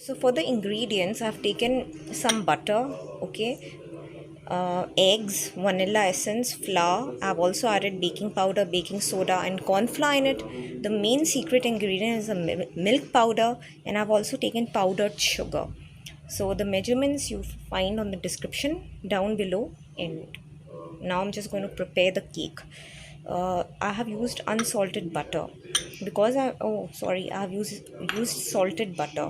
So for the ingredients, I've taken some butter, okay, eggs, vanilla essence, flour. I've also added baking powder, baking soda, and corn flour in it. The main secret ingredient is the milk powder, and I've also taken powdered sugar. So the measurements you find on the description down below. And now I'm just going to prepare the cake. I have used unsalted butter because I have used salted butter.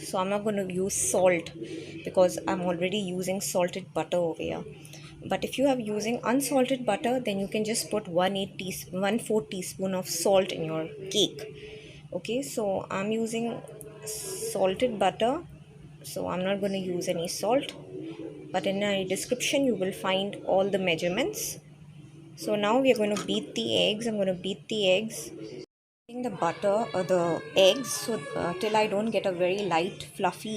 So I'm not going to use salt because I'm already using salted butter over here. But if you are using unsalted butter, then you can just put 1/4 teaspoon of salt in your cake. Okay, so I'm using salted butter, so I'm not going to use any salt. But in my description, you will find all the measurements. So now we are going to beat the eggs. I'm going to beat the eggs, the butter or the eggs, so till I don't get a very light fluffy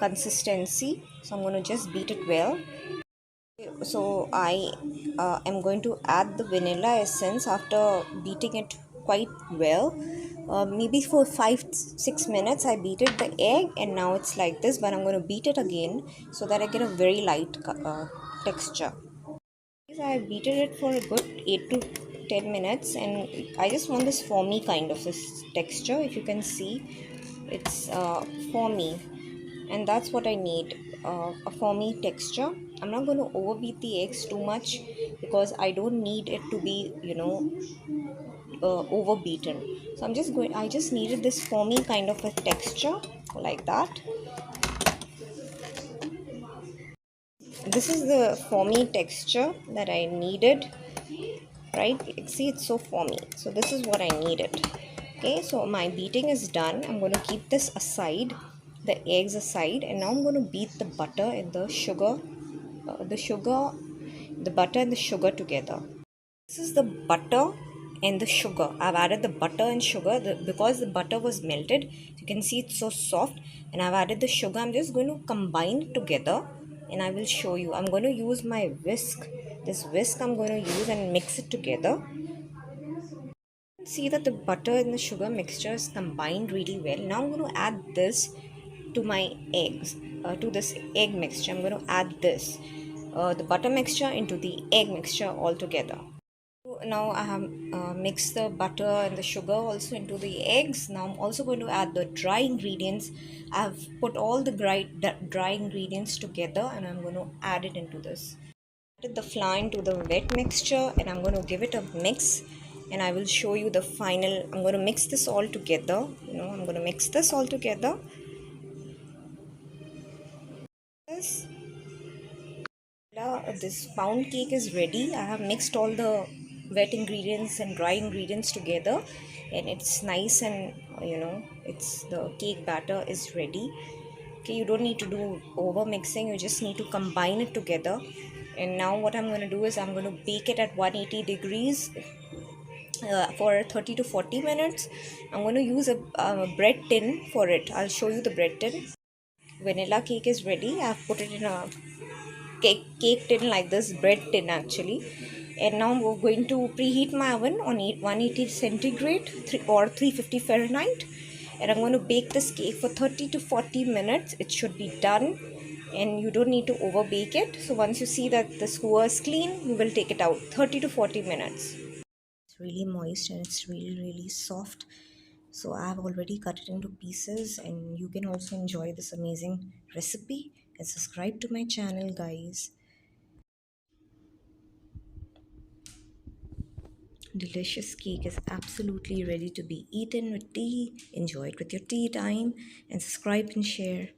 consistency. So I'm going to just beat it well. So I am going to add the vanilla essence after beating it quite well. Maybe for 5 6 minutes I beat it the egg, and now it's like this, but I'm going to beat it again so that I get a very light texture. I beaten it for a good 8 to 10 minutes, and I just want this foamy kind of this texture. If you can see, it's foamy, and that's what I need, a foamy texture. I'm not going to overbeat the eggs too much because I don't need it to be, overbeaten. So I just needed this foamy kind of a texture like that. This is the foamy texture that I needed, right? See, it's so foamy, so this is what I needed. Okay, so my beating is done. I'm going to keep this aside, the eggs aside, and now I'm going to beat the butter and the sugar, the butter and the sugar together. This is the butter and the sugar. I've added the butter and sugar because the butter was melted. You can see it's so soft, and I've added the sugar. I'm just going to combine it together, and I will show you. I'm going to use my whisk. This whisk I'm going to use and mix it together. See that the butter and the sugar mixture is combined really well. Now I'm going to add this to my eggs, to this egg mixture. I'm going to add this, the butter mixture into the egg mixture all together. Now I have mixed the butter and the sugar also into the eggs. Now I'm also going to add the dry ingredients. I've put all the dry ingredients together, and I'm going to add it into this. Added the flour into the wet mixture, and I'm going to give it a mix, and I will show you the final. I'm going to mix this all together. I'm going to mix this all together. This this pound cake is ready. I have mixed all the wet ingredients and dry ingredients together, and it's nice, and it's the cake batter is ready. Okay, you don't need to do over mixing, you just need to combine it together. And now what I'm going to do is I'm going to bake it at 180 degrees for 30 to 40 minutes. I'm going to use a bread tin for it. I'll show you the bread tin. Vanilla cake is ready. I've put it in a cake tin like this, bread tin actually. And now we're going to preheat my oven on 180 centigrade or 350 Fahrenheit. And I'm going to bake this cake for 30 to 40 minutes. It should be done, and you don't need to over bake it. So once you see that the skewer is clean, you will take it out. 30 to 40 minutes. It's really moist and it's really soft. So I have already cut it into pieces, and you can also enjoy this amazing recipe and subscribe to my channel, guys. Delicious cake is absolutely ready to be eaten with tea. Enjoy it with your tea time, and subscribe and share.